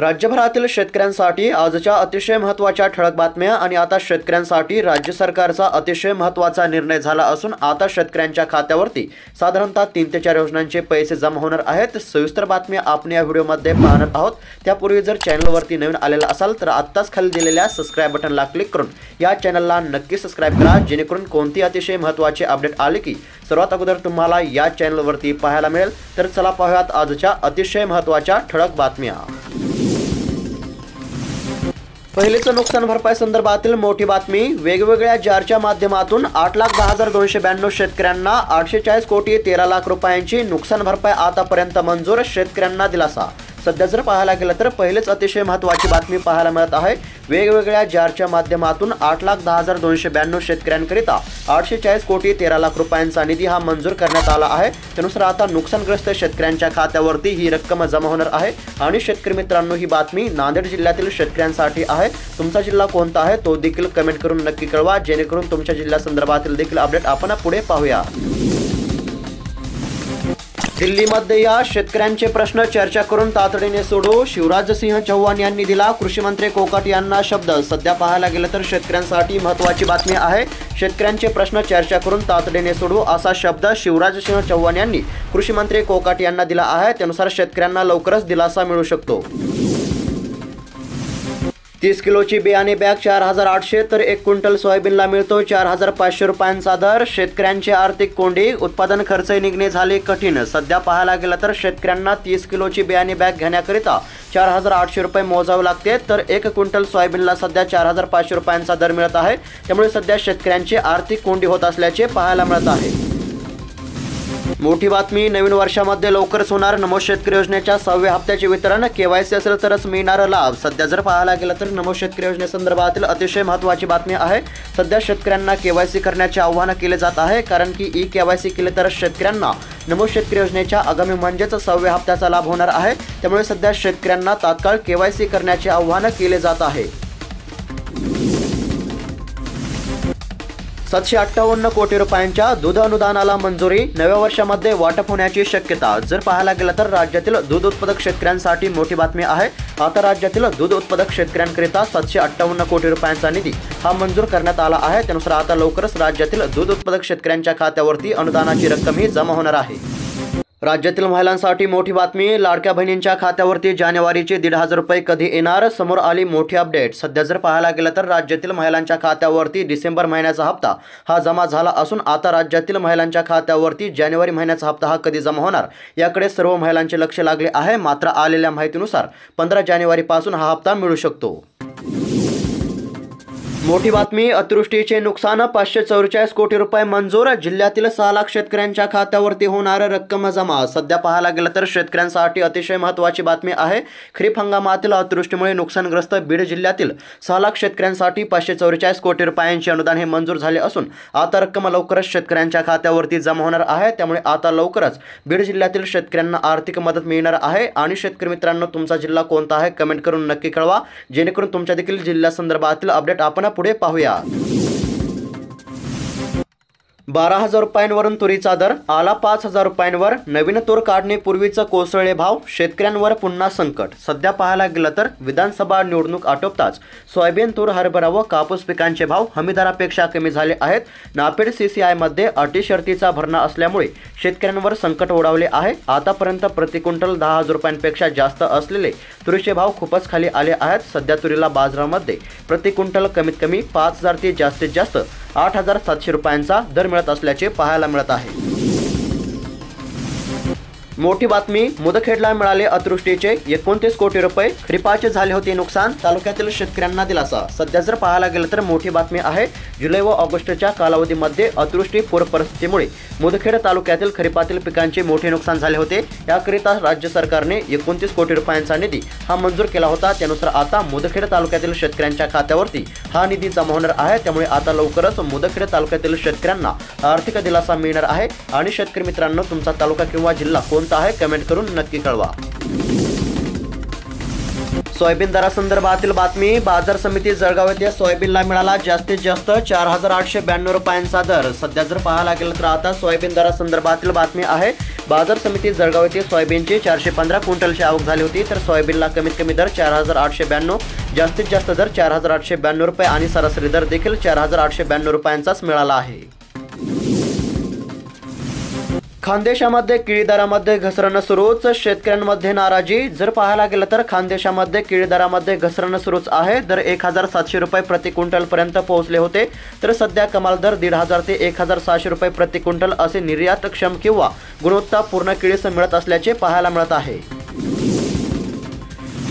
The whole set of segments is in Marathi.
राज्यभरातील शेतकऱ्यांसाठी आजच्या अतिशय महत्त्वाच्या ठळक बातम्या आणि आता शेतकऱ्यांसाठी राज्य सरकारचा अतिशय महत्त्वाचा निर्णय झाला असून आता शेतकऱ्यांच्या खात्यावरती साधारणतः 3 ते 4 योजनांचे पैसे जमा होणार आहेत। सविस्तर बातम्या आपण या व्हिडिओमध्ये पाहणार आहोत। त्यापूर्वी जर चॅनलवरती नवीन आलेला असाल तर आत्ताच खाली दिलेल्या सबस्क्राइब बटनला क्लिक करून या चॅनलला नक्की सबस्क्राइब करा, जेणेकरून कोणती अतिशय महत्त्वाचे अपडेट आले की सर्वात अगोदर तुम्हाला या चॅनलवरती पाहायला मिळेल। तर चला पाहूयात आजच्या अतिशय महत्त्वाच्या ठळक बातम्या। पहिलेच नुकसान भरपाई संदर्भातील मोठी बातमी। वेगवेगळ्या जारच्या माध्यमातून 8,10,292 शेतकऱ्यांना 840 कोटी 13 लाख रुपयांची नुकसान भरपाई आतापर्यंत मंजूर, शेतकऱ्यांना दिलासा। सध्या जर पाहायला गेलं तर पहिलेच अतिशय महत्त्वाची बातमी पाहायला मिळत आहे। वेगवेगळ्या जारच्या माध्यमातून 8,10,292 शेतकऱ्यांकरिता 840 कोटी 13 लाख रुपयांचा निधी हा मंजूर करण्यात आला आहे। त्यानुसार आता नुकसानग्रस्त शेतकऱ्यांच्या खात्यावरती ही रक्कम जमा होणार आहे। आणि शेतकरी मित्रांनो, ही बातमी नांदेड जिल्ह्यातील शेतकऱ्यांसाठी आहे। तुमचा जिल्हा कोणता आहे तो देखील कमेंट करून नक्की कळवा, जेणेकरून तुमच्या जिल्ह्यासंदर्भातील देखील अपडेट आपण पुढे पाहूया। दिल्लीमध्ये या शेतकऱ्यांचे प्रश्न चर्चा करून तातडीने सोडवू, शिवराजसिंह चौहान यांनी दिला कृषी मंत्री कोकाट यांना शब्द। सध्या पाहायला गेलं तर शेतकऱ्यांसाठी महत्त्वाची बातमी आहे। शेतकऱ्यांचे प्रश्न चर्चा करून तातडीने सोडवू असा शब्द शिवराजसिंह चौहान यांनी कृषी मंत्री कोकाट यांना दिला आहे। त्यानुसार शेतकऱ्यांना लवकरच दिलासा मिळू शकतो। 30 किलोची बियाणे बॅग 4,800 तर 1 क्विंटल सोयाबीनला मिळतो 4,500 रुपयांचा दर। शेतकऱ्यांची आर्थिक कोंडी, उत्पादन खर्च निघणे झाले कठीण। सध्या पाहायला गेलं तर शेतकऱ्यांना 30 किलोची बियाणे बॅग घेण्याकरिता 4,800 रुपये मोजावे लागते, तर 1 क्विंटल सोयाबीनला सध्या 4,500 रुपयांचा दर मिळत आहे। त्यामुळे सध्या शेतकऱ्यांची आर्थिक कोंडी होत असल्याचे पाहायला मिळत आहे। मोठी बातमी, नवीन वर्षामध्ये लवकरच होणार नमो शेतकरी योजनेच्या 6व्या हप्त्याचे वितरण। केवायसी असेल तरच मिळणार लाभ। सध्या जर पाहायला गेलं तर नमो शेतकरी योजनेसंदर्भातील अतिशय महत्त्वाची बातमी आहे। सध्या शेतकऱ्यांना केवायसी करण्याचे आवाहन केले जात आहे, कारण की ई केवायसी केले तर शेतकऱ्यांना नमो शेतकरी योजनेच्या आगामी म्हणजेच 6व्या हप्त्याचा लाभ होणार आहे। त्यामुळे सध्या शेतकऱ्यांना तात्काळ केवायसी करण्याचे आवाहन केले जात आहे। 758 कोटी रुपयांच्या दूध अनुदानाला मंजुरी, नव्या वर्षामध्ये वाटप होण्याची शक्यता। जर पाहायला गेलं तर राज्यातील दूध उत्पादक शेतकऱ्यांसाठी मोठी बातमी आहे। आता राज्यातील दूध उत्पादक शेतकऱ्यांकरिता 758 कोटी रुपयांचा निधी हा मंजूर करण्यात आला आहे। त्यानुसार आता लवकरच राज्यातील दूध उत्पादक शेतकऱ्यांच्या खात्यावरती अनुदानाची रक्कम ही जमा होणार आहे। राज्यातील महिलांसाठी मोठी बातमी, लाडक्या बहिणींच्या खात्यावरती जानेवारीचे 1,500 रुपये कधी येणार, समोर आली मोठी अपडेट। सध्या जर पाहायला गेलं तर राज्यातील महिलांच्या खात्यावरती डिसेंबर महिन्याचा हप्ता हा जमा झाला असून आता राज्यातील महिलांच्या खात्यावरती जानेवारी महिन्याचा हप्ता हा कधी जमा होणार याकडे सर्व महिलांचे लक्ष लागले आहे। मात्र आलेल्या माहितीनुसार 15 जानेवारीपासून हा हप्ता मिळू शकतो। मोठी बातमी, अतिवृष्टीचे नुकसान 544 कोटी रुपये मंजूर, जिल्ह्यातील 6 लाख शेतकऱ्यांच्या खात्यावरती होणार रक्कम जमा। सध्या पाहायला गेलं तर शेतकऱ्यांसाठी अतिशय महत्त्वाची बातमी आहे। खरीप हंगामातील अतिवृष्टीमुळे नुकसानग्रस्त बीड जिल्ह्यातील 6 लाख शेतकऱ्यांसाठी 544 कोटी रुपयांचे अनुदान हे मंजूर झाले असून आता रक्कम लवकरच शेतकऱ्यांच्या खात्यावरती जमा होणार आहे। त्यामुळे आता लवकरच बीड जिल्ह्यातील शेतकऱ्यांना आर्थिक मदत मिळणार आहे। आणि शेतकरी मित्रांनो, तुमचा जिल्हा कोणता आहे कमेंट करून नक्की कळवा, जेणेकरून तुमच्या देखील जिल्ह्यासंदर्भातील अपडेट आपण पुढे पाहूया। 12,000 रुपयांवरून तुरीचा दर आला 5,000 रुपयांवर, नवीन तूर काढणीपूर्वीचं कोसळले भाव, शेतकऱ्यांवर पुन्हा संकट। सध्या पाहायला गेलं तर विधानसभा निवडणूक आटोपताच सोयाबीन, तूर, हरभरा व कापूस पिकांचे भाव हमीदरापेक्षा कमी झाले आहेत। नाफेड CCI मध्ये अटी शर्तीचा भरणा असल्यामुळे शेतकऱ्यांवर संकट ओढावले आहे। आतापर्यंत प्रति क्विंटल 10,000 रुपयांपेक्षा जास्त असलेले तुरीचे भाव खूपच खाली आले आहेत। सध्या तुरीला बाजारामध्ये प्रति क्विंटल कमीत कमी 5,000 ते जास्तीत जास्त 8,700 रुपयांचा दर मिळत असल्याचे पाहायला मिळत आहे। मोठी बातमी, मुदखेडला मिळाले अतिवृष्टीचे 29 कोटी रुपये, खरीपाचे झाले होते नुकसान, तालुक्यातील शेतकऱ्यांना दिलासा। सध्या जर पाहायला गेलं तर मोठी बातमी आहे। जुलै व ऑगस्टच्या कालावधीमध्ये अतिवृष्टी पूर परिस्थितीमुळे मुदखेड तालुक्यातील खरीपातील पिकांचे मोठे नुकसान झाले होते। याकरिता राज्य सरकारने 29 कोटी रुपयांचा निधी हा मंजूर केला होता। त्यानुसार आता मुदखेड तालुक्यातील शेतकऱ्यांच्या खात्यावरती हा निधी जमा होणार आहे। त्यामुळे आता लवकरच मुदखेड तालुक्यातील शेतकऱ्यांना आर्थिक दिलासा मिळणार आहे। आणि शेतकरी मित्रांनो, तुमचा तालुका किंवा जिल्हा कोणता आहे कमेंट करून नक्की कळवा। सोयाबीन दरासंदर्भातील बातमी. बाजार समिती जळगाव येथे सोयाबीनला मिळाला जास्तीत जास्त 4,892 रुपयांचा दर. सध्या जर पाहायला गेलं तर आता सोयाबीन दरासंदर्भातील बातमी आहे. बाजार समिती जळगाव येथे सोयाबीनची 415 क्विंटलची आवक झाली होती. तर सोयाबीनला कमीत कमी दर 4,892, जास्तीत जास्त दर 4,892 रुपये आणि सरासरी दर देखील 4,892 रुपयांचाच मिळाला आहे. खानदेशामध्ये केळी दरामध्ये घसरण सुरूच, शेतकऱ्यांमध्ये नाराजी. जर पाहायला गेलं तर खानदेशामध्ये केळी दरामध्ये घसरण सुरूच आहे. दर 1,700 रुपये प्रति क्विंटल पर्यंत पोहोचले होते. तर सध्या कमाल दर 1,500 ते 1,600 रुपये प्रति क्विंटल असे निर्यातक्षम किंवा गुणवत्तापूर्ण केळीस मिळत असल्याचे पाहायला मिळत आहे.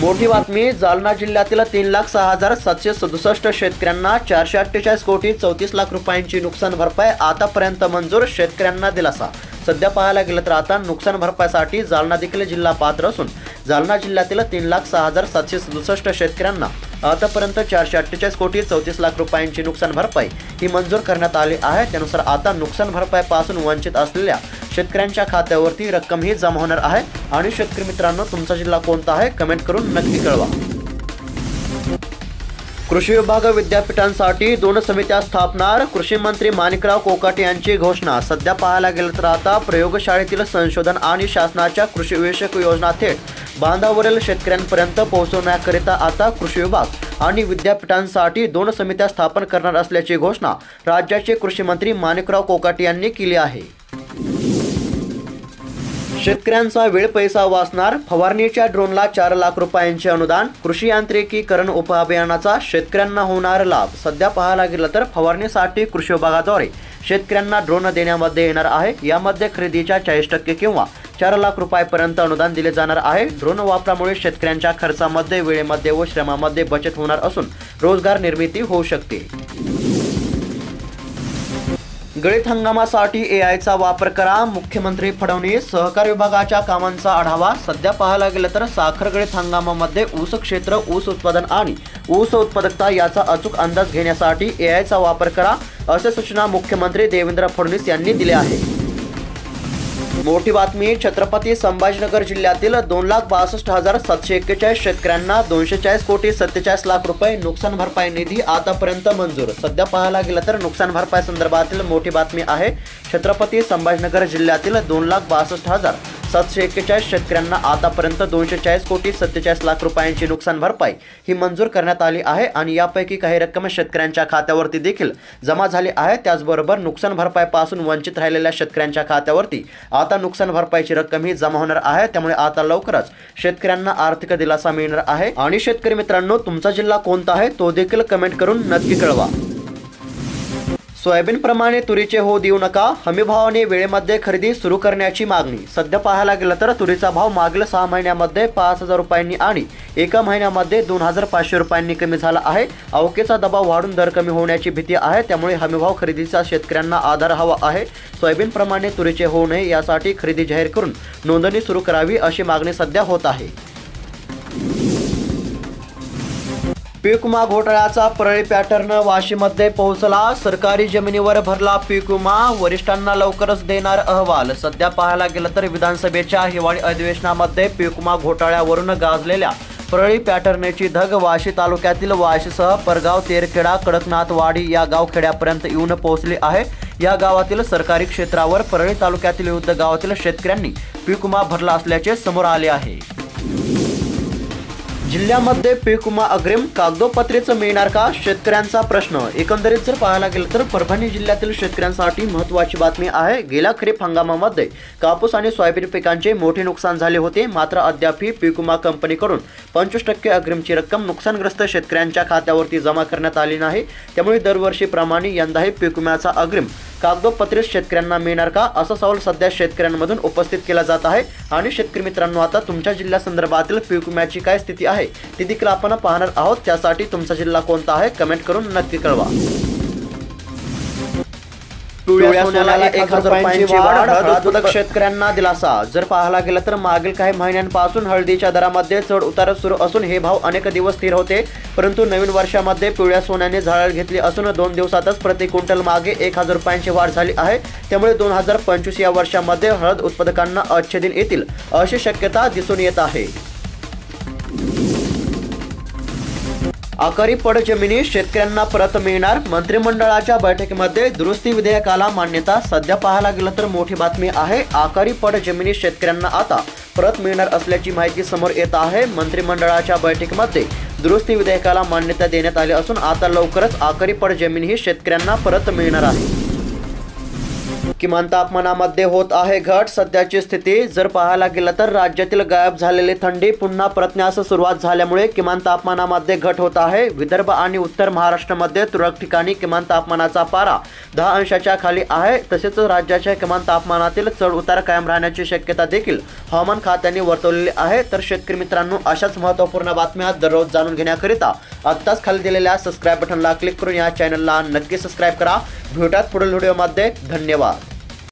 मोठी बातमी. जालना जिल्ह्यातील 3,06,767 शेतकऱ्यांना 448 कोटी 34 लाख रुपयांची नुकसान भरपाई आतापर्यंत मंजूर. शेतकऱ्यांना दिलासा. सध्या पाहायला गेलं तर आता नुकसान भरपाईसाठी जालना देखील जिल्हा पात्र असून जालना जिल्ह्यातील 3,06,767 शेतकऱ्यांना आतापर्यंत 448 कोटी 34 लाख रुपयांची नुकसान भरपाई ही मंजूर करण्यात आली आहे. त्यानुसार आता नुकसान भरपाईपासून वंचित असलेल्या शेतकऱ्यांच्या खात्यावरती रक्कम ही जमा होणार आहे. आणि शेतकरी मित्रांनो, तुमचा जिल्हा कोणता आहे कमेंट करून नक्की कळवा. कृषी विभाग विद्यापीठांसाठी 2 समित्या स्थापणार. कृषी मंत्री माणिकराव कोकाटे यांची घोषणा. सध्या पाहायला गेलं तर आता प्रयोगशाळेतील संशोधन आणि शासनाच्या कृषीविषयक योजना थेट बांधावरील शेतकऱ्यांपर्यंत पोहोचवण्याकरिता आता कृषी विभाग आणि विद्यापीठांसाठी 2 समित्या स्थापन करणार असल्याची घोषणा राज्याचे कृषी मंत्री माणिकराव कोकाटे यांनी केली आहे. शेतकऱ्यांचा वेळ पैसा वाचणार. फवारणीच्या ड्रोनला 4 लाख रुपयांचे अनुदान. कृषी यांत्रिकीकरण उपअभियानाचा शेतकऱ्यांना होणार लाभ. सध्या पाहायला गेलं तर फवारणीसाठी कृषी विभागाद्वारे शेतकऱ्यांना ड्रोन देण्यामध्ये येणार आहे. यामध्ये खरेदीच्या 40% किंवा 4 लाख रुपयांपर्यंत अनुदान दिले जाणार आहे. ड्रोन वापरामुळे शेतकऱ्यांच्या खर्चामध्ये, वेळेमध्ये व श्रमामध्ये बचत होणार असून रोजगार निर्मिती होऊ शकते. गळीत हंगामासाठी एआयचा वापर करा. मुख्यमंत्री फडणवीस. सहकार विभागाच्या कामांचा आढावा. सध्या पाहायला गेलं तर साखर गळीत हंगामामध्ये ऊस क्षेत्र, ऊस उत्पादन आणि ऊस उत्पादकता याचा अचूक अंदाज घेण्यासाठी एआयचा वापर करा असे सूचना मुख्यमंत्री देवेंद्र फडणवीस यांनी दिल्या आहे. मोठी बातमी. छत्रपती संभाजीनगर जिल्ह्यातील 2,62,741 शेतकऱ्यांना 240 कोटी 47 लाख रुपये नुकसान भरपाई निधी आतापर्यंत मंजूर. सध्या पाहायला गेलं तर नुकसान भरपाई संदर्भातील मोठी बातमी आहे. छत्रपती संभाजीनगर जिल्ह्यातील 2,62,741 शेतकऱ्यांना आतापर्यंत 240 कोटी 47 लाख रुपयांची नुकसान भरपाई ही मंजूर करण्यात आली आहे. आणि यापैकी काही रक्कम शेतकऱ्यांच्या खात्यावरती देखील जमा झाली आहे. त्याचबरोबर नुकसान भरपाईपासून वंचित राहिलेल्या शेतकऱ्यांच्या खात्यावरती आता नुकसान भरपाईची रक्कम ही जमा होणार आहे. त्यामुळे आता लवकरच शेतकऱ्यांना आर्थिक दिलासा मिळणार आहे. आणि शेतकरी मित्रांनो, तुमचा जिल्हा कोणता आहे तो देखील कमेंट करून नक्की कळवा. सोयाबीन प्रमाणे तुरीचे होऊ देऊ नका. हमीभावाने वेळेमध्ये खरेदी सुरू करण्याची मागणी. सध्या पाहायला गेलं तर तुरीचा भाव मागील 6 महिन्यामध्ये 5,000 रुपयांनी आणि एका महिन्यामध्ये 2,500 रुपयांनी कमी झाला आहे. आवकेचा दबाव वाढून दर कमी होण्याची भीती आहे. त्यामुळे हमीभाव खरेदीचा शेतकऱ्यांना आधार हवा आहे. सोयाबीन प्रमाणे तुरीचे होऊ नये यासाठी खरेदी जाहीर करून नोंदणी सुरू करावी अशी मागणी सध्या होत आहे. पीक विमा घोटाळ्याचा परळी पॅटर्न वाशीमध्ये पोहोचला. सरकारी जमिनीवर भरला पीक विमा. वरिष्ठांना लवकरच देणार अहवाल. सध्या पाहायला गेलं तर विधानसभेच्या हिवाळी अधिवेशनामध्ये पीक विमा घोटाळ्यावरून गाजलेल्या परळी पॅटर्नची धग वाशी तालुक्यातील वाशीसह परगाव, तेरखेडा, कडकनाथवाडी या गावखेड्यापर्यंत येऊन पोहोचली आहे. या गावातील सरकारी क्षेत्रावर परळी तालुक्यातील विविध गावातील शेतकऱ्यांनी पीक विमा भरला असल्याचे समोर आले आहे. जिल्ह्यामध्ये पीक विमा अग्रिम कागदोपत्रीच मिळणार का? शेतकऱ्यांचा प्रश्न. एकंदरीत जर पाहायला गेलं तर परभणी जिल्ह्यातील शेतकऱ्यांसाठी महत्त्वाची बातमी आहे. गेल्या खरीप हंगामामध्ये कापूस आणि सोयाबीन पिकांचे मोठे नुकसान झाले होते. मात्र अद्यापही पीक विमा कंपनीकडून 25% अग्रिमची रक्कम नुकसानग्रस्त शेतकऱ्यांच्या खात्यावरती जमा करण्यात आली नाही. त्यामुळे दरवर्षीप्रमाणे यंदाही पीक विम्याचा अग्रिम कागदोपत्रीत शेतकऱ्यांना मिळणार का, असा सवाल सध्या शेतकऱ्यांमधून उपस्थित केला जात आहे. आणि शेतकरी मित्रांनो, आता तुमच्या जिल्ह्यासंदर्भातील पीक विम्याची काय स्थिती आहे ती देखील आपण पाहणार आहोत. त्यासाठी तुमचा जिल्हा कोणता आहे कमेंट करून नक्की कळवा. पिवळ्या सोन्याला 1,000 रुपयांची वाढ. हळद उत्पादक शेतकऱ्यांना दिलासा. जर पाहायला गेलं तर मागील काही महिन्यांपासून हळदीच्या दरामध्ये चढ उतार सुरू असून हे भाव अनेक दिवस स्थिर होते. परंतु नवीन वर्षामध्ये पिवळ्या सोन्याने झळाळ घेतली असून 2 दिवसातच प्रति क्विंटल मागे 1,000 रुपयांची वाढ झाली आहे. त्यामुळे 2025 या वर्षामध्ये हळद उत्पादकांना अच्छे दिन येतील अशी शक्यता दिसून येत आहे. आकारी पड जमिनी शेतकऱ्यांना परत मिळणार. मंत्रिमंडळाच्या बैठकीमध्ये दुरुस्ती विधेयकाला मान्यता. सध्या पाहायला गेलं तर मोठी बातमी आहे. आकारी पड जमिनी शेतकऱ्यांना आता परत मिळणार असल्याची माहिती समोर येत आहे. मंत्रिमंडळाच्या बैठकीमध्ये दुरुस्ती विधेयकाला मान्यता देण्यात आली असून आता लवकरच आकारी पड जमीन ही शेतकऱ्यांना परत मिळणार आहे. किमान तापमानामध्ये होत आहे घट. सध्याची स्थिती जर पाहायला गेलं तर राज्यातील गायब झालेली थंडी पुन्हा परतण्यास सुरुवात झाल्यामुळे किमान तापमानामध्ये घट होत आहे. विदर्भ आणि उत्तर महाराष्ट्रामध्ये तुरळक ठिकाणी किमान तापमानाचा पारा 10 अंशाच्या खाली आहे. तसेच राज्याच्या किमान तापमानातील चढ उतार कायम राहण्याची शक्यता देखील हवामान खात्याने वर्तवलेली आहे. तर शेतकरी मित्रांनो, अशाच महत्त्वपूर्ण बातम्या दररोज जाणून घेण्याकरिता आत्ताच खाली दिलेल्या सबस्क्राईब बटनला क्लिक करून या चॅनलला नक्की सबस्क्राईब करा. भेटूयात पुढील व्हिडिओमध्ये. धन्यवाद.